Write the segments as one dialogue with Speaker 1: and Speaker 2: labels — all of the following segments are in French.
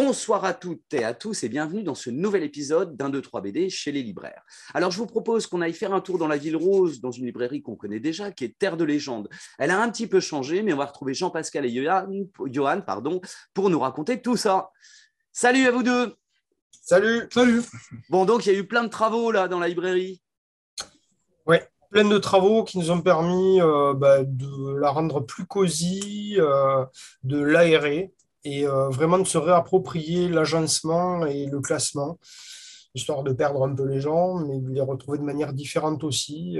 Speaker 1: Bonsoir à toutes et à tous et bienvenue dans ce nouvel épisode d'un 2-3 BD chez les libraires. Alors je vous propose qu'on aille faire un tour dans la Ville Rose, dans une librairie qu'on connaît déjà, qui est Terre de Légende. Elle a un petit peu changé, mais on va retrouver Jean-Pascal et Johan pour nous raconter tout ça. Salut à vous deux.
Speaker 2: Salut.
Speaker 3: Salut.
Speaker 1: Bon, donc il y a eu plein de travaux là dans la librairie.
Speaker 2: Ouais, plein de travaux qui nous ont permis de la rendre plus cosy, de l'aérer et vraiment de se réapproprier l'agencement et le classement, histoire de perdre un peu les gens, mais de les retrouver de manière différente aussi.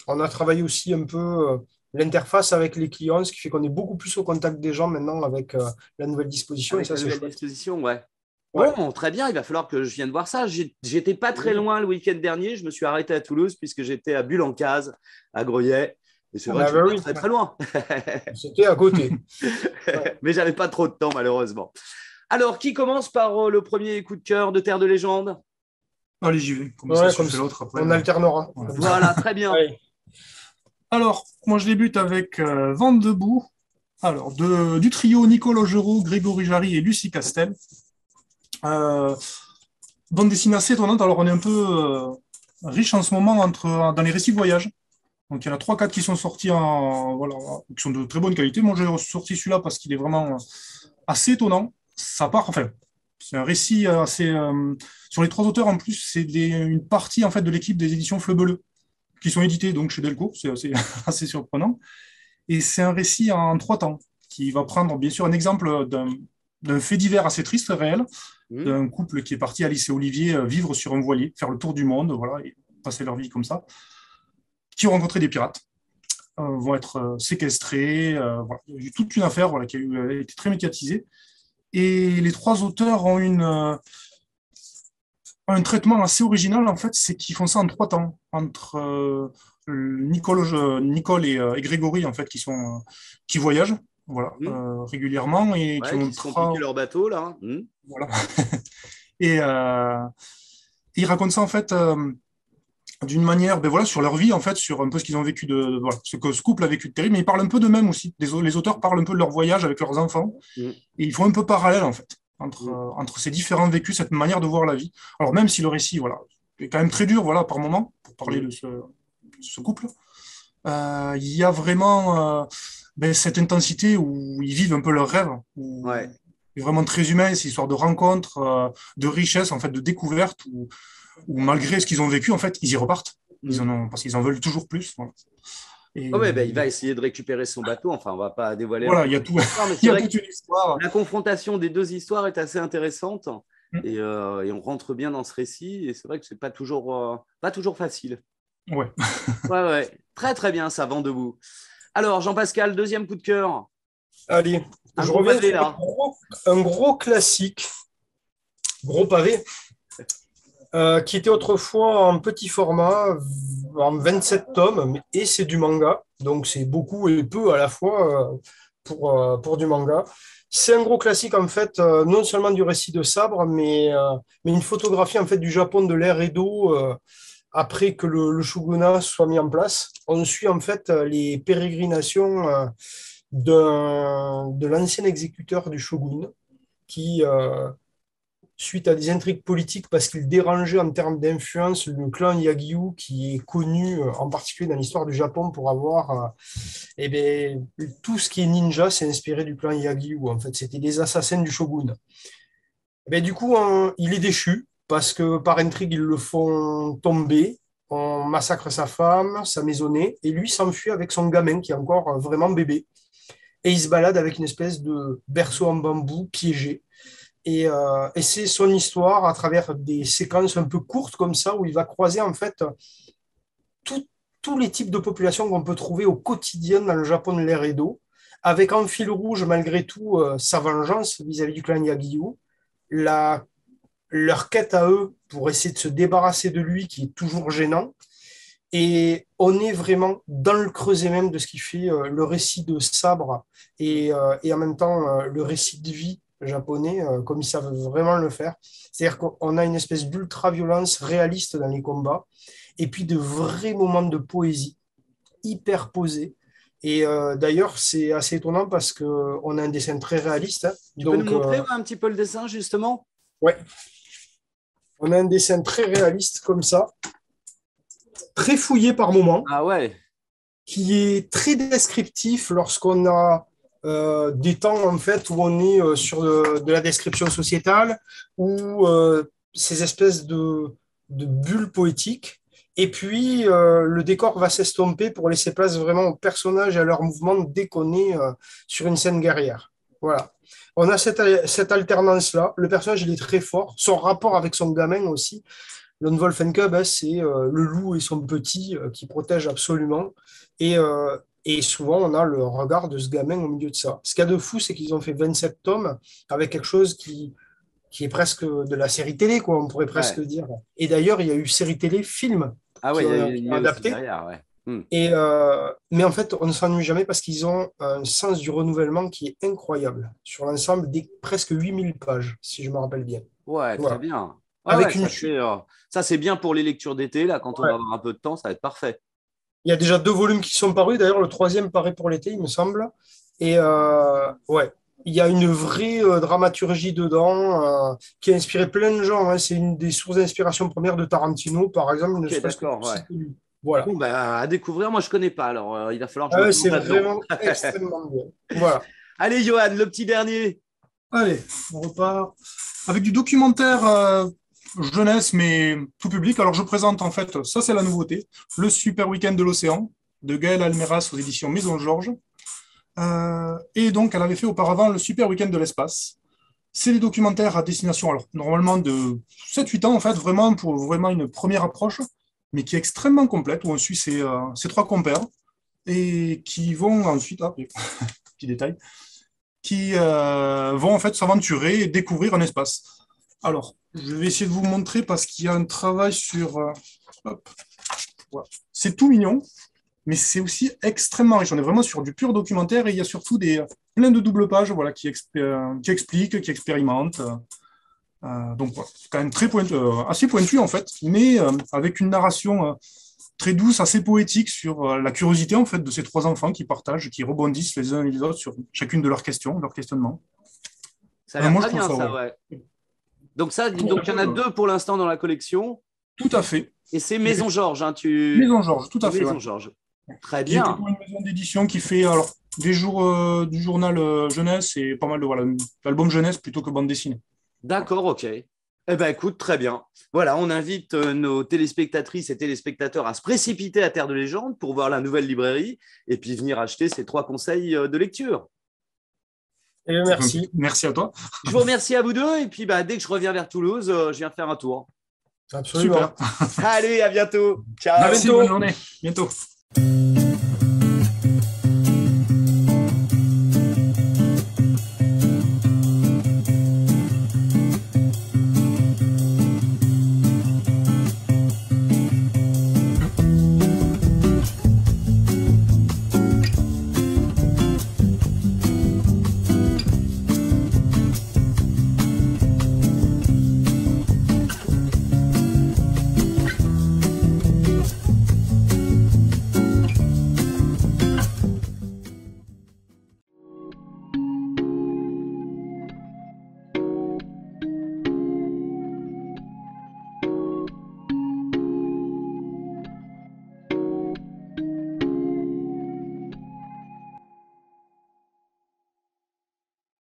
Speaker 2: On a travaillé aussi un peu l'interface avec les clients, ce qui fait qu'on est beaucoup plus au contact des gens maintenant avec la nouvelle disposition.
Speaker 1: Avec
Speaker 2: Et ça,
Speaker 1: la
Speaker 2: c'est
Speaker 1: nouvelle
Speaker 2: chouette.
Speaker 1: disposition, ouais.
Speaker 2: Ouais.
Speaker 1: Bon, très bien, il va falloir que je vienne voir ça. J'étais pas très loin le week-end dernier, je me suis arrêté à Toulouse puisque j'étais à Bulle-en-Case, à Groyet. Et c'est
Speaker 2: Ah
Speaker 1: vrai que
Speaker 2: bah,
Speaker 1: je suis pas
Speaker 2: oui,
Speaker 1: très très loin.
Speaker 2: c'était à côté. Ouais.
Speaker 1: Mais j'avais pas trop de temps malheureusement. Alors, qui commence par le premier coup de cœur de Terre de Légende?
Speaker 3: Allez, j'y vais. Comme ça,
Speaker 2: Ouais,
Speaker 3: si je
Speaker 2: comme
Speaker 3: fais
Speaker 2: ça.
Speaker 3: l'autre après.
Speaker 2: On alternera.
Speaker 3: Voilà.
Speaker 2: Comme ça.
Speaker 1: Voilà, très bien.
Speaker 2: Ouais.
Speaker 3: Alors, moi, je débute avec Vente debout. Alors, du trio Nicole Augereau, Grégory Jarry et Lucie Castel. Bande dessinée assez étonnante. Alors, on est un peu riche en ce moment dans les récits voyage. Donc, il y en a 3-4 qui sont sortis voilà, qui sont de très bonne qualité. Moi, j'ai sorti celui-là parce qu'il est vraiment assez étonnant. Ça part, enfin, c'est un récit assez. Sur les 3 auteurs, en plus, c'est une partie en fait, de l'équipe des éditions Fleu-Bleu, qui sont édités donc, chez Delcourt. C'est assez, assez surprenant. Et c'est un récit en 3 temps, qui va prendre, bien sûr, un exemple d'un fait divers assez triste, réel,
Speaker 1: Hmm.
Speaker 3: d'un couple qui est parti, Alice et Olivier, vivre sur un voilier, faire le tour du monde, voilà, et passer leur vie comme ça, qui ont rencontré des pirates, vont être séquestrés. Voilà. Il y a eu toute une affaire voilà, qui a été très médiatisée. Et les 3 auteurs ont un traitement assez original, en fait, c'est qu'ils font ça en 3 temps, entre Nicole et Grégory, en fait, qui voyagent voilà,
Speaker 1: Hmm.
Speaker 3: régulièrement et qui
Speaker 1: Ouais,
Speaker 3: ont
Speaker 1: qui se font piquer leur bateau là. Hmm.
Speaker 3: voilà. Et ils racontent ça, en fait, d'une manière, ben voilà, sur leur vie, en fait, sur un peu ce qu'ils ont vécu voilà, ce que ce couple a vécu de terrible, mais ils parlent un peu d'eux-mêmes aussi. Les auteurs parlent un peu de leur voyage avec leurs enfants,
Speaker 1: Hmm.
Speaker 3: et ils font un peu parallèle, en fait,
Speaker 1: Hmm.
Speaker 3: entre ces différents vécus, cette manière de voir la vie. Alors, même si le récit, voilà, est quand même très dur, voilà, par moment, pour parler
Speaker 1: Hmm.
Speaker 3: de ce couple, il y a vraiment ben, cette intensité où ils vivent un peu leur rêve, où
Speaker 1: Ouais.
Speaker 3: c'est vraiment très humain, c'est une histoire de rencontre, de richesse, en fait, de découverte, où malgré ce qu'ils ont vécu, en fait, ils y repartent.
Speaker 1: Hmm.
Speaker 3: Parce qu'ils en veulent toujours plus. Voilà.
Speaker 1: Oh, ouais, ben,
Speaker 3: Et
Speaker 1: il va essayer de récupérer son bateau. Enfin, on va pas dévoiler
Speaker 3: voilà, il y a
Speaker 1: encore
Speaker 3: tout,
Speaker 1: l'histoire, mais
Speaker 3: il
Speaker 1: c'est
Speaker 3: y a
Speaker 1: vrai que
Speaker 3: toute une histoire.
Speaker 1: la confrontation des deux histoires est assez intéressante
Speaker 3: Mm.
Speaker 1: et on rentre bien dans ce récit. Et c'est vrai que c'est pas toujours facile.
Speaker 3: Ouais.
Speaker 1: Ouais, ouais. Très, très bien, ça vend debout. Alors, Jean-Pascal, deuxième coup de cœur.
Speaker 2: Allez,
Speaker 1: Un
Speaker 2: je
Speaker 1: gros
Speaker 2: reviens
Speaker 1: pavé
Speaker 2: sur
Speaker 1: là.
Speaker 2: un gros classique, gros pavé, qui était autrefois en petit format, en 27 tomes, et c'est du manga, donc c'est beaucoup et peu à la fois pour du manga. C'est un gros classique en fait, non seulement du récit de Sabre, mais une photographie en fait du Japon de l'ère Edo après que le shogunat soit mis en place. On suit en fait les pérégrinations de l'ancien exécuteur du shogun qui, suite à des intrigues politiques, parce qu'il dérangeait en termes d'influence le clan Yagyu, qui est connu en particulier dans l'histoire du Japon pour avoir eh ben, tout ce qui est ninja, c'est inspiré du clan Yagyu. En fait, c'était des assassins du shogun. Du coup, il est déchu parce que par intrigue, ils le font tomber. On massacre sa femme, sa maisonnée, et lui s'enfuit avec son gamin qui est encore vraiment bébé. Et il se balade avec une espèce de berceau en bambou piégé. Et c'est son histoire à travers des séquences un peu courtes comme ça, où il va croiser en fait tout- tous les types de populations qu'on peut trouver au quotidien dans le Japon de l'ère Edo, avec en fil rouge malgré tout sa vengeance vis-à-vis du clan Yagyu, la, leur quête à eux pour essayer de se débarrasser de lui qui est toujours gênant. Et on est vraiment dans le creuset même de ce qui fait le récit de Sabre et en même temps le récit de vie japonais, comme ils savent vraiment le faire. C'est-à-dire qu'on a une espèce d'ultra-violence réaliste dans les combats, et puis de vrais moments de poésie, hyper posés, Et d'ailleurs, c'est assez étonnant parce qu'on a un dessin très réaliste, hein.
Speaker 1: Tu peux nous montrer un petit peu le dessin, justement?
Speaker 2: Ouais, on a un dessin très réaliste comme ça, très fouillé par moments,
Speaker 1: Ah ouais.
Speaker 2: qui est très descriptif lorsqu'on a des temps en fait où on est sur de la description sociétale ou ces espèces de bulles poétiques. Et puis le décor va s'estomper pour laisser place vraiment aux personnages et à leurs mouvements dès qu'on est sur une scène guerrière. Voilà. On a cette alternance-là. Le personnage, il est très fort. Son rapport avec son gamin aussi. Lone Wolf and Cub, hein, c'est le loup et son petit qui protègent absolument. Et souvent, on a le regard de ce gamin au milieu de ça. Ce qu'il y a de fou, c'est qu'ils ont fait 27 tomes avec quelque chose qui est presque de la série télé, quoi, on pourrait presque
Speaker 1: Ouais.
Speaker 2: dire. Et d'ailleurs, il y a eu série télé, film
Speaker 1: Ah
Speaker 2: qui
Speaker 1: ouais,
Speaker 2: ont
Speaker 1: il y a aussi
Speaker 2: adapté.
Speaker 1: derrière, ouais.
Speaker 2: Mais en fait, on ne s'ennuie jamais parce qu'ils ont un sens du renouvellement qui est incroyable sur l'ensemble des presque 8000 pages, si je me rappelle bien.
Speaker 1: Ouais, très
Speaker 2: Voilà.
Speaker 1: bien. Ouais, ouais,
Speaker 2: Avec une chute.
Speaker 1: ça c'est bien pour les lectures d'été, là, quand on va
Speaker 2: Ouais.
Speaker 1: avoir un peu de temps, ça va être parfait.
Speaker 2: Il y a déjà 2 volumes qui sont parus. D'ailleurs, le troisième paraît pour l'été, il me semble. Et ouais, il y a une vraie dramaturgie dedans qui a inspiré plein de gens, hein. C'est une des sources d'inspiration premières de Tarantino, par exemple, ne
Speaker 1: Ok,
Speaker 2: serait-ce que
Speaker 1: d'accord,
Speaker 2: pour
Speaker 1: ouais.
Speaker 2: citer lui. Voilà.
Speaker 1: Bon, bah, à découvrir, moi je connais pas, alors il va falloir que je me
Speaker 2: C'est
Speaker 1: plonge là-dedans.
Speaker 2: vraiment extrêmement bien. Voilà.
Speaker 1: Allez, Johan, le petit dernier.
Speaker 3: Allez, on repart avec du documentaire jeunesse, mais tout public. Alors, je présente en fait, ça c'est la nouveauté, le Super Week-end de l'Océan de Gaël Almeras aux éditions Maison Georges. Et donc, elle avait fait auparavant le Super Week-end de l'espace. C'est des documentaires à destination, alors normalement de 7-8 ans, en fait, vraiment pour vraiment une première approche, mais qui est extrêmement complète, où on suit ces trois compères et qui vont ensuite, petit détail, qui vont en fait s'aventurer et découvrir un espace. Alors, je vais essayer de vous montrer parce qu'il y a un travail sur... hop, voilà. C'est tout mignon, mais c'est aussi extrêmement riche. On est vraiment sur du pur documentaire et il y a surtout plein de doubles pages voilà, qui expliquent, qui expérimentent. Donc, voilà, c'est quand même assez pointu en fait, mais avec une narration très douce, assez poétique sur la curiosité en fait de ces trois enfants qui partagent, qui rebondissent les uns et les autres sur chacune de leurs questions, leurs questionnements.
Speaker 1: Ça a l'air
Speaker 3: Moi, je
Speaker 1: très
Speaker 3: trouve
Speaker 1: bien,
Speaker 3: ça,
Speaker 1: ça,
Speaker 3: ouais.
Speaker 1: ouais. Donc, il y en a deux pour l'instant dans la collection.
Speaker 3: Tout à fait.
Speaker 1: Et c'est Maison Georges, hein,
Speaker 3: Maison Georges, tout à fait.
Speaker 1: Maison
Speaker 3: Ouais.
Speaker 1: Georges. Très
Speaker 3: Qui est
Speaker 1: bien.
Speaker 3: plutôt une maison d'édition qui fait alors, des jours du journal jeunesse et pas mal de l'album jeunesse plutôt que bande dessinée.
Speaker 1: D'accord, ok. Eh ben, écoute, très bien. Voilà, on invite nos téléspectatrices et téléspectateurs à se précipiter à Terre de Légende pour voir la nouvelle librairie et puis venir acheter ces 3 conseils de lecture.
Speaker 2: Et merci.
Speaker 3: Merci à toi.
Speaker 1: Je vous remercie à vous deux et puis bah, dès que je reviens vers Toulouse, je viens faire un tour.
Speaker 2: Absolument.
Speaker 3: Super.
Speaker 1: Allez, à bientôt. Ciao.
Speaker 3: Merci, bonne journée. Bientôt.